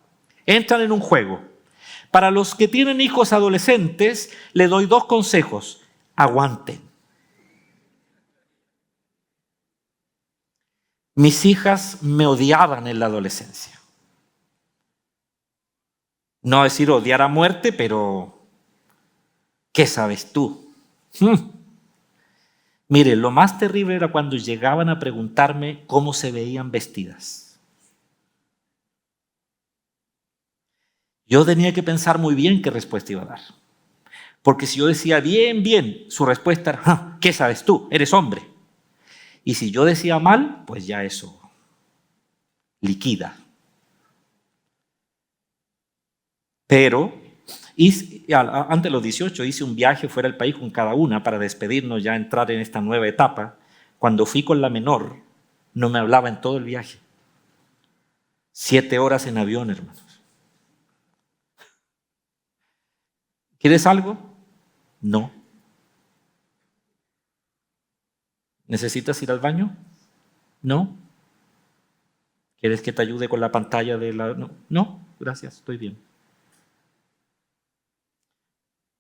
Entran en un juego. Para los que tienen hijos adolescentes, le doy 2 consejos. Aguanten. Mis hijas me odiaban en la adolescencia. No decir odiar a muerte, pero ¿qué sabes tú? Mire, lo más terrible era cuando llegaban a preguntarme cómo se veían vestidas. Yo tenía que pensar muy bien qué respuesta iba a dar. Porque si yo decía bien, bien, su respuesta era, ¿qué sabes tú? Eres hombre. Y si yo decía mal, pues ya eso liquida. Pero antes de los 18 hice un viaje fuera del país con cada una para despedirnos, ya entrar en esta nueva etapa. Cuando fui con la menor, no me hablaba en todo el viaje. 7 horas en avión, hermanos. ¿Quieres algo? No. ¿Necesitas ir al baño? No. ¿Quieres que te ayude con la pantalla de la...? No, gracias, estoy bien.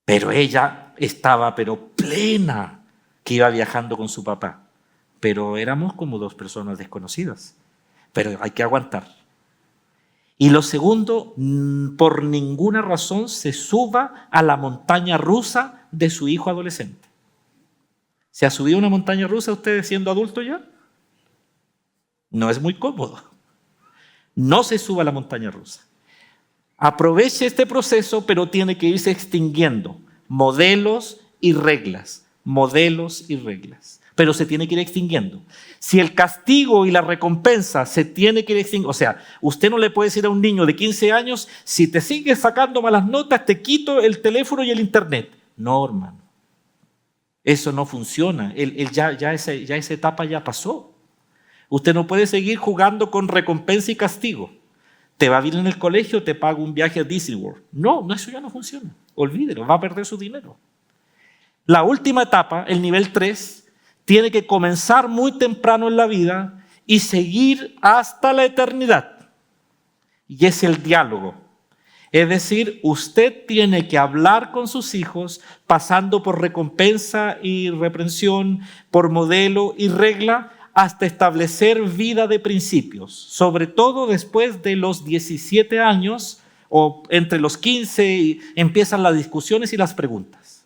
Pero ella estaba plena que iba viajando con su papá. Pero éramos como 2 personas desconocidas. Pero hay que aguantar. Y lo segundo, por ninguna razón se suba a la montaña rusa de su hijo adolescente. ¿Se ha subido a una montaña rusa usted siendo adulto ya? No es muy cómodo. No se suba a la montaña rusa. Aproveche este proceso, pero tiene que irse extinguiendo modelos y reglas, modelos y reglas. Pero se tiene que ir extinguiendo. Si el castigo y la recompensa se tiene que ir extinguiendo, o sea, usted no le puede decir a un niño de 15 años, si te sigues sacando malas notas, te quito el teléfono y el internet. No, hermano. Eso no funciona. Ya esa etapa ya pasó. Usted no puede seguir jugando con recompensa y castigo. Te va bien en el colegio, te pago un viaje a Disney World. No, eso ya no funciona. Olvídelo, va a perder su dinero. La última etapa, el nivel 3, tiene que comenzar muy temprano en la vida y seguir hasta la eternidad. Y es el diálogo. Es decir, usted tiene que hablar con sus hijos pasando por recompensa y reprensión, por modelo y regla, hasta establecer vida de principios, sobre todo después de los 17 años o entre los 15 empiezan las discusiones y las preguntas.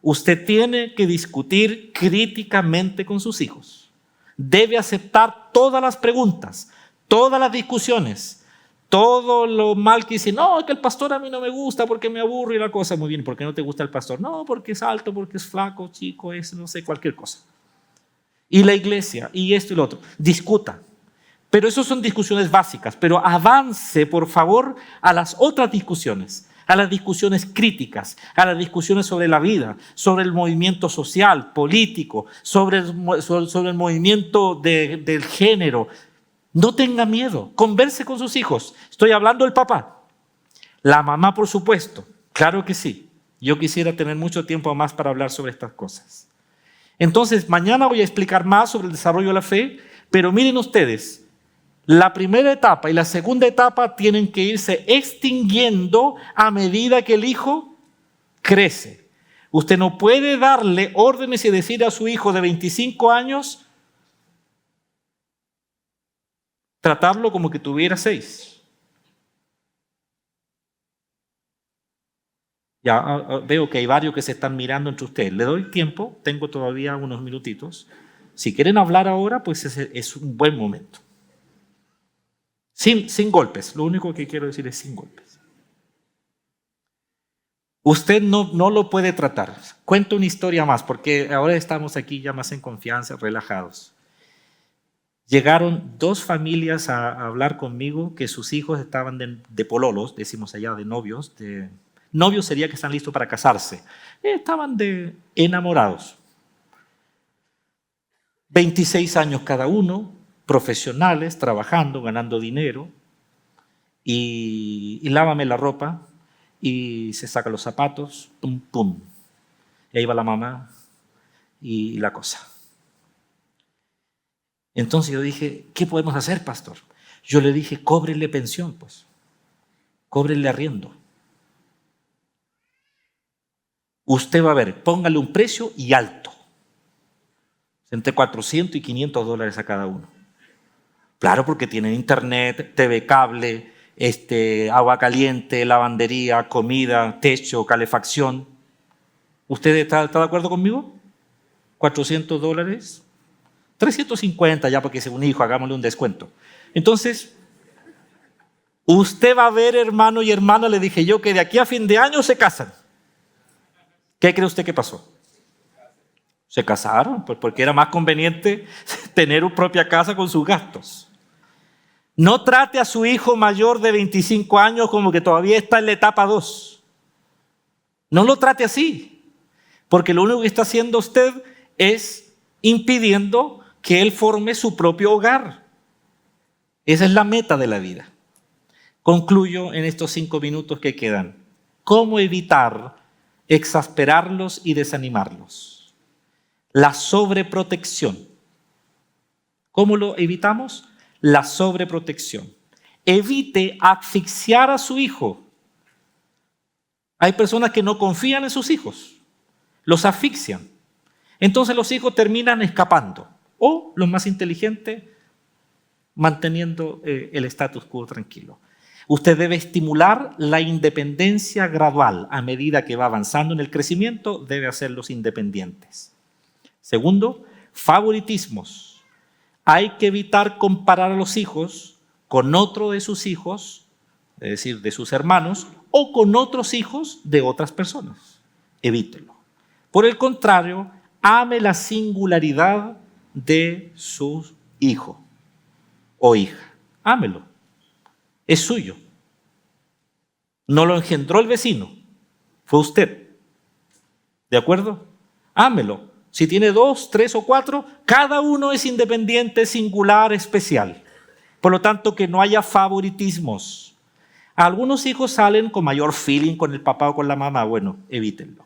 Usted tiene que discutir críticamente con sus hijos. Debe aceptar todas las preguntas, todas las discusiones, todo lo mal que dice. No, es que el pastor a mí no me gusta porque me aburre y la cosa. Muy bien, ¿por qué no te gusta el pastor? No, porque es alto, porque es flaco, chico, es no sé, cualquier cosa. Y la iglesia, y esto y lo otro. Discuta. Pero eso son discusiones básicas. Pero avance, por favor, a las otras discusiones. A las discusiones críticas, a las discusiones sobre la vida, sobre el movimiento social, político, sobre el movimiento del género. No tenga miedo. Converse con sus hijos. Estoy hablando del papá. La mamá, por supuesto. Claro que sí. Yo quisiera tener mucho tiempo más para hablar sobre estas cosas. Entonces, mañana voy a explicar más sobre el desarrollo de la fe, pero miren ustedes, La primera etapa y la segunda etapa tienen que irse extinguiendo a medida que el hijo crece. Usted no puede darle órdenes y decir a su hijo de 25 años, tratarlo como que tuviera 6. Ya veo que hay varios que se están mirando entre ustedes. Le doy tiempo, tengo todavía unos minutitos. Si quieren hablar ahora, pues es un buen momento. Sin golpes, lo único que quiero decir es sin golpes. Usted no lo puede tratar. Cuento una historia más, porque ahora estamos aquí ya más en confianza, relajados. Llegaron 2 familias a hablar conmigo que sus hijos estaban de pololos, decimos allá, de novios. Novios sería que están listos para casarse. Estaban de enamorados. 26 años cada uno, profesionales, trabajando, ganando dinero. Y lávame la ropa y se saca los zapatos, pum, pum. Y ahí va la mamá y la cosa. Entonces yo dije, ¿qué podemos hacer, pastor? Yo le dije, cóbrele pensión, pues. Cóbrele arriendo. Usted va a ver, póngale un precio y alto. Entre 400 y 500 dólares a cada uno. Claro, porque tienen internet, TV cable, agua caliente, lavandería, comida, techo, calefacción. ¿Usted está de acuerdo conmigo? 400 dólares. 350 ya porque es un hijo, hagámosle un descuento. Entonces, usted va a ver, hermano y hermana, le dije yo, que de aquí a fin de año se casan. ¿Qué cree usted que pasó? Se casaron, pues porque era más conveniente tener una propia casa con sus gastos. No trate a su hijo mayor de 25 años como que todavía está en la etapa 2. No lo trate así, porque lo único que está haciendo usted es impidiendo que él forme su propio hogar. Esa es la meta de la vida. Concluyo en estos 5 minutos que quedan. ¿Cómo evitar exasperarlos y desanimarlos? La sobreprotección. ¿Cómo lo evitamos? La sobreprotección. Evite asfixiar a su hijo. Hay personas que no confían en sus hijos, los asfixian. Entonces los hijos terminan escapando. O, los más inteligentes, manteniendo el status quo tranquilo. Usted debe estimular la independencia gradual. A medida que va avanzando en el crecimiento, debe hacerlos independientes. Segundo, favoritismos. Hay que evitar comparar a los hijos con otro de sus hijos, es decir, de sus hermanos, o con otros hijos de otras personas. Evítelo. Por el contrario, ame la singularidad de su hijo o hija. Ámelo. Es suyo. No lo engendró el vecino. Fue usted. ¿De acuerdo? Ámelo. Si tiene 2, 3 o 4, cada uno es independiente, singular, especial. Por lo tanto, que no haya favoritismos. Algunos hijos salen con mayor feeling con el papá o con la mamá. Bueno, evítenlo.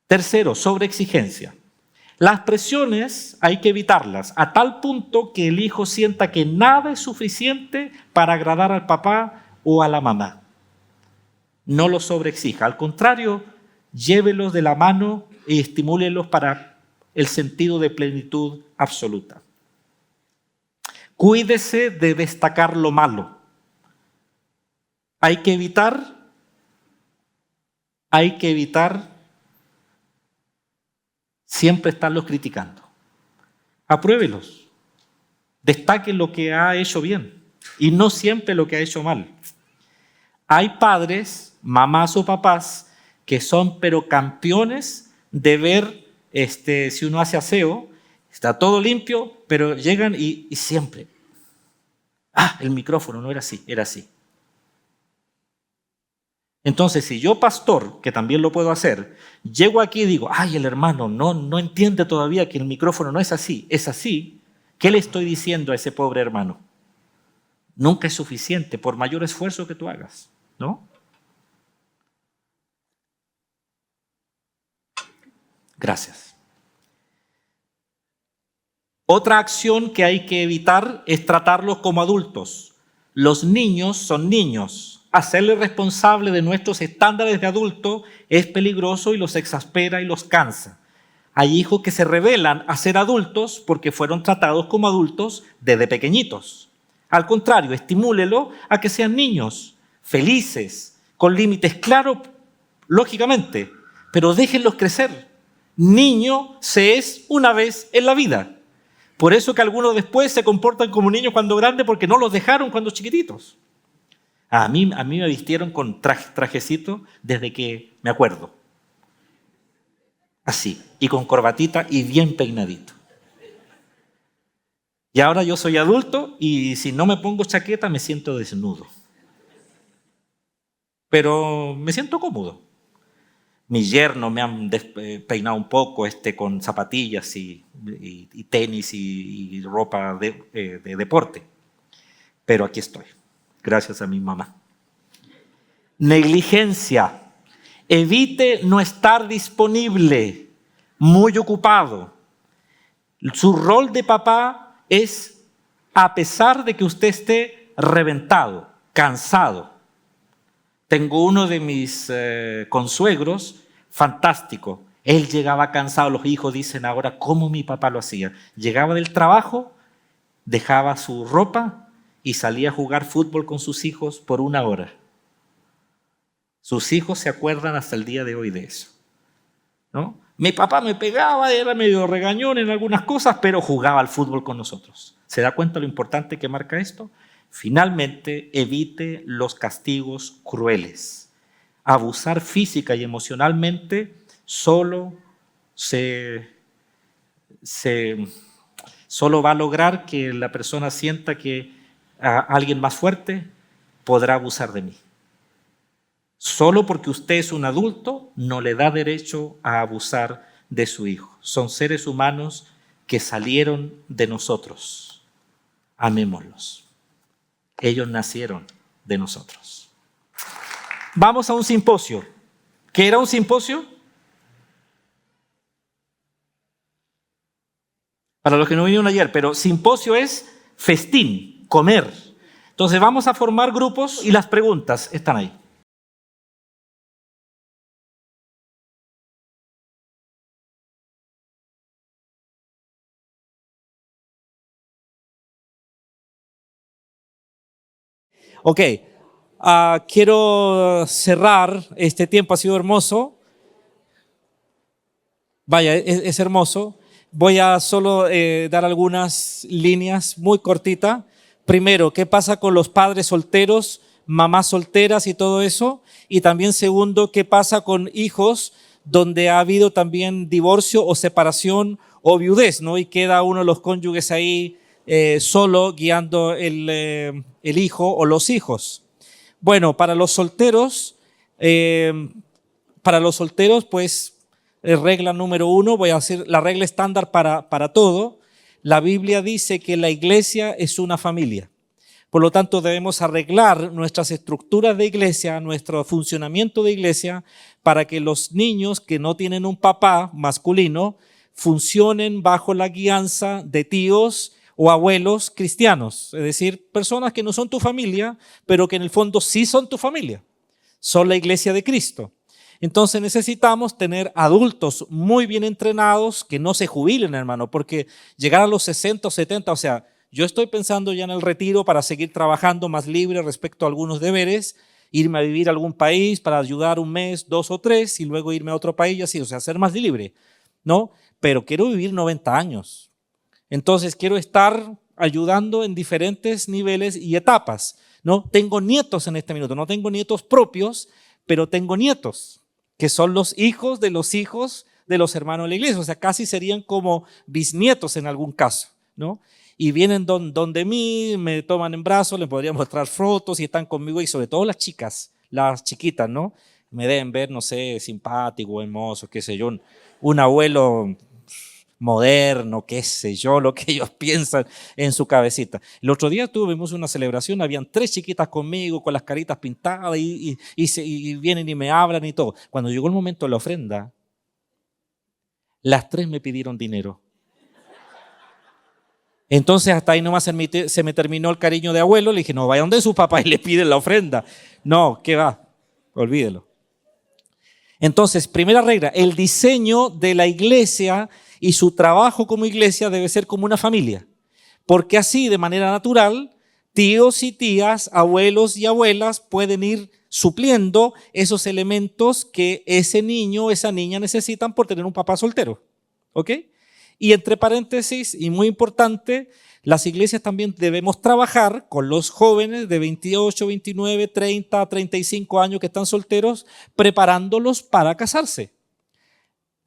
Tercero, sobreexigencia. Las presiones hay que evitarlas a tal punto que el hijo sienta que nada es suficiente para agradar al papá o a la mamá. No los sobreexija. Al contrario, llévelos de la mano y estimúlelos para el sentido de plenitud absoluta. Cuídese de destacar lo malo. Hay que evitar siempre estarlos criticando. Apruébelos. Destaque lo que ha hecho bien y no siempre lo que ha hecho mal. Hay padres, mamás o papás, que son pero campeones de ver si uno hace aseo, está todo limpio, pero llegan y siempre. El micrófono no era así, era así. Entonces, si yo, pastor, que también lo puedo hacer, llego aquí y digo, el hermano no entiende todavía que el micrófono no es así, es así, ¿qué le estoy diciendo a ese pobre hermano? Nunca es suficiente, por mayor esfuerzo que tú hagas, ¿no? Gracias. Otra acción que hay que evitar es tratarlos como adultos. Los niños son niños. Hacerles responsable de nuestros estándares de adulto es peligroso y los exaspera y los cansa. Hay hijos que se rebelan a ser adultos porque fueron tratados como adultos desde pequeñitos. Al contrario, estimúlelo a que sean niños, felices, con límites claros, lógicamente, pero déjenlos crecer. Niño se es una vez en la vida. Por eso que algunos después se comportan como niños cuando grandes porque no los dejaron cuando chiquititos. A mí me vistieron con trajecito desde que me acuerdo. Así, y con corbatita y bien peinadito. Y ahora yo soy adulto y si no me pongo chaqueta me siento desnudo. Pero me siento cómodo. Mis yernos me han peinado un poco con zapatillas y tenis y ropa de deporte. Pero aquí estoy, gracias a mi mamá. Negligencia. Evite no estar disponible, muy ocupado. Su rol de papá es, a pesar de que usted esté reventado, cansado. Tengo uno de mis consuegros, fantástico. Él llegaba cansado, los hijos dicen ahora cómo mi papá lo hacía. Llegaba del trabajo, dejaba su ropa y salía a jugar fútbol con sus hijos por 1 hora. Sus hijos se acuerdan hasta el día de hoy de eso, ¿no? Mi papá me pegaba, era medio regañón en algunas cosas, pero jugaba al fútbol con nosotros. ¿Se da cuenta lo importante que marca esto? Finalmente, evite los castigos crueles. Abusar física y emocionalmente solo va a lograr que la persona sienta que alguien más fuerte podrá abusar de mí. Solo porque usted es un adulto no le da derecho a abusar de su hijo. Son seres humanos que salieron de nosotros. Amémoslos. Ellos nacieron de nosotros. Vamos a un simposio. ¿Qué era un simposio? Para los que no vinieron ayer, pero simposio es festín, comer. Entonces vamos a formar grupos y las preguntas están ahí. Ok, quiero cerrar este tiempo, ha sido hermoso. Vaya, es hermoso. Voy a solo dar algunas líneas muy cortitas. Primero, ¿qué pasa con los padres solteros, mamás solteras y todo eso? Y también segundo, ¿qué pasa con hijos donde ha habido también divorcio o separación o viudez, ¿no? Y queda uno de los cónyuges ahí solo guiando el hijo o los hijos. Bueno, para los solteros, pues regla número 1, voy a hacer la regla estándar para todo. La Biblia dice que la iglesia es una familia. Por lo tanto, debemos arreglar nuestras estructuras de iglesia, nuestro funcionamiento de iglesia, para que los niños que no tienen un papá masculino funcionen bajo la guianza de tíos o abuelos cristianos. Es decir, personas que no son tu familia, pero que en el fondo sí son tu familia. Son la iglesia de Cristo. Entonces necesitamos tener adultos muy bien entrenados que no se jubilen, hermano, porque llegar a los 60 o 70, o sea, yo estoy pensando ya en el retiro para seguir trabajando más libre respecto a algunos deberes, irme a vivir a algún país para ayudar 1 mes, 2 o 3 y luego irme a otro país y así, o sea, ser más libre, ¿no? Pero quiero vivir 90 años. Entonces quiero estar ayudando en diferentes niveles y etapas, ¿no? Tengo nietos en este minuto, no tengo nietos propios, pero tengo nietos, que son los hijos de los hermanos de la iglesia, o sea, casi serían como bisnietos en algún caso, ¿no? Y vienen donde mí, me toman en brazos, les podría mostrar fotos y están conmigo, y sobre todo las chicas, las chiquitas, ¿no? Me deben ver, no sé, simpático, hermoso, qué sé yo, un abuelo moderno, qué sé yo, lo que ellos piensan en su cabecita. El otro día tuvimos una celebración, habían 3 chiquitas conmigo con las caritas pintadas y vienen y me hablan y todo. Cuando llegó el momento de la ofrenda, las 3 me pidieron dinero. Entonces hasta ahí nomás se me terminó el cariño de abuelo. Le dije, no, vaya donde su papá y le piden la ofrenda. No, ¿qué va? Olvídelo. Entonces, primera regla, el diseño de la iglesia y su trabajo como iglesia debe ser como una familia. Porque así, de manera natural, tíos y tías, abuelos y abuelas pueden ir supliendo esos elementos que ese niño o esa niña necesitan por tener un papá soltero. ¿Ok? Y entre paréntesis, y muy importante, las iglesias también debemos trabajar con los jóvenes de 28, 29, 30, 35 años que están solteros, preparándolos para casarse.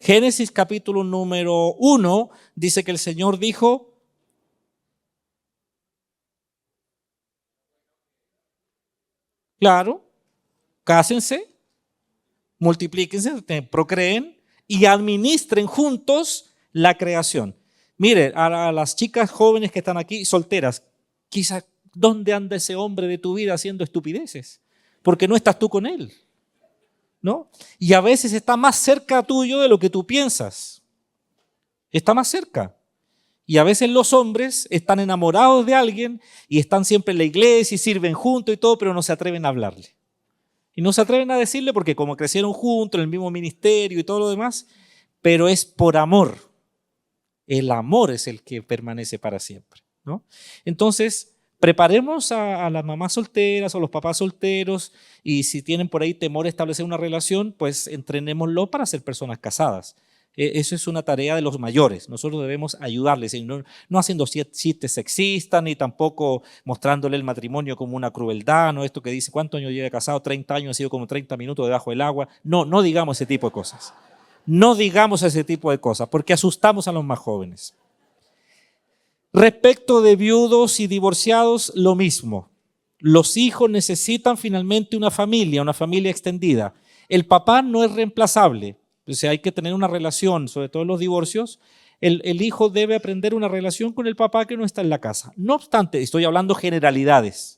Génesis capítulo número 1 dice que el Señor dijo, claro, cásense, multiplíquense, procreen y administren juntos la creación. Mire, a las chicas jóvenes que están aquí, solteras, quizás, ¿dónde anda ese hombre de tu vida haciendo estupideces? Porque no estás tú con él, ¿no? Y a veces está más cerca tuyo de lo que tú piensas. Está más cerca. Y a veces los hombres están enamorados de alguien y están siempre en la iglesia y sirven juntos y todo, pero no se atreven a hablarle. Y no se atreven a decirle porque como crecieron juntos en el mismo ministerio y todo lo demás, pero es por amor. El amor es el que permanece para siempre, ¿no? Entonces, preparemos a las mamás solteras o los papás solteros y si tienen por ahí temor a establecer una relación, pues entrenémoslo para ser personas casadas. Eso es una tarea de los mayores. Nosotros debemos ayudarles, y no haciendo chistes sexistas ni tampoco mostrándole el matrimonio como una crueldad, no esto que dice, ¿cuántos años lleva casado? 30 años, ha sido como 30 minutos debajo del agua. No, no digamos ese tipo de cosas. No digamos ese tipo de cosas porque asustamos a los más jóvenes. Respecto de viudos y divorciados, lo mismo. Los hijos necesitan finalmente una familia extendida. El papá no es reemplazable. O sea, hay que tener una relación, sobre todo en los divorcios. El hijo debe aprender una relación con el papá que no está en la casa. No obstante, estoy hablando generalidades.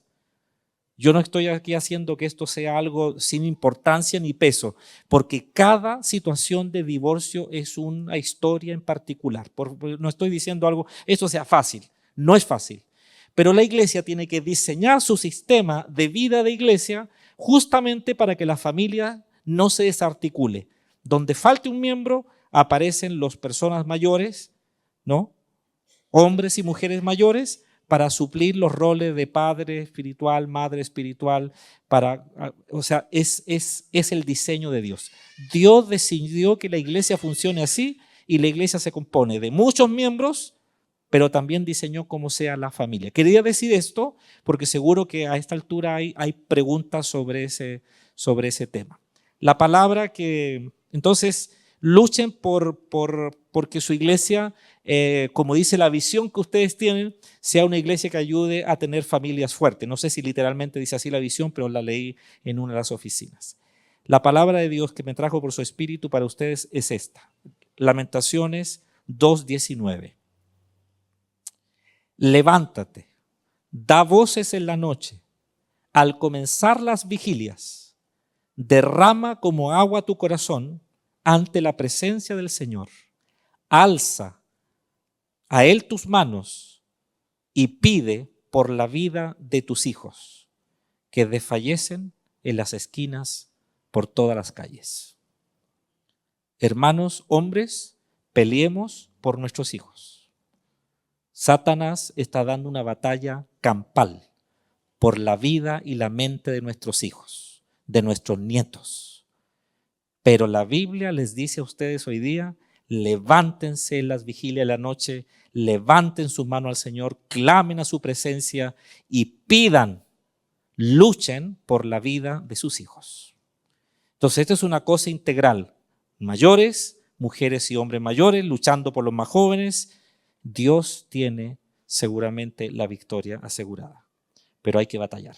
Yo no estoy aquí haciendo que esto sea algo sin importancia ni peso, porque cada situación de divorcio es una historia en particular. No estoy diciendo algo, esto sea fácil, no es fácil. Pero la iglesia tiene que diseñar su sistema de vida de iglesia justamente para que la familia no se desarticule. Donde falte un miembro, aparecen las personas mayores, ¿no? Hombres y mujeres mayores, para suplir los roles de padre espiritual, madre espiritual, o sea, es el diseño de Dios. Dios decidió que la iglesia funcione así y la iglesia se compone de muchos miembros, pero también diseñó cómo sea la familia. Quería decir esto porque seguro que a esta altura hay preguntas sobre ese tema. La palabra que, entonces, luchen porque su iglesia, como dice la visión que ustedes tienen, sea una iglesia que ayude a tener familias fuertes. No sé si literalmente dice así la visión, pero la leí en una de las oficinas. La palabra de Dios que me trajo por su espíritu para ustedes es esta. Lamentaciones 2:19. Levántate, da voces en la noche, al comenzar las vigilias, derrama como agua tu corazón ante la presencia del Señor. Alza a Él tus manos y pide por la vida de tus hijos, que desfallecen en las esquinas por todas las calles. Hermanos, hombres, peleemos por nuestros hijos. Satanás está dando una batalla campal por la vida y la mente de nuestros hijos, de nuestros nietos. Pero la Biblia les dice a ustedes hoy día, levántense en las vigilias de la noche, levanten su mano al Señor, clamen a su presencia y pidan, luchen por la vida de sus hijos. Entonces, esto es una cosa integral. Mayores, mujeres y hombres mayores, luchando por los más jóvenes. Dios tiene seguramente la victoria asegurada, pero hay que batallar.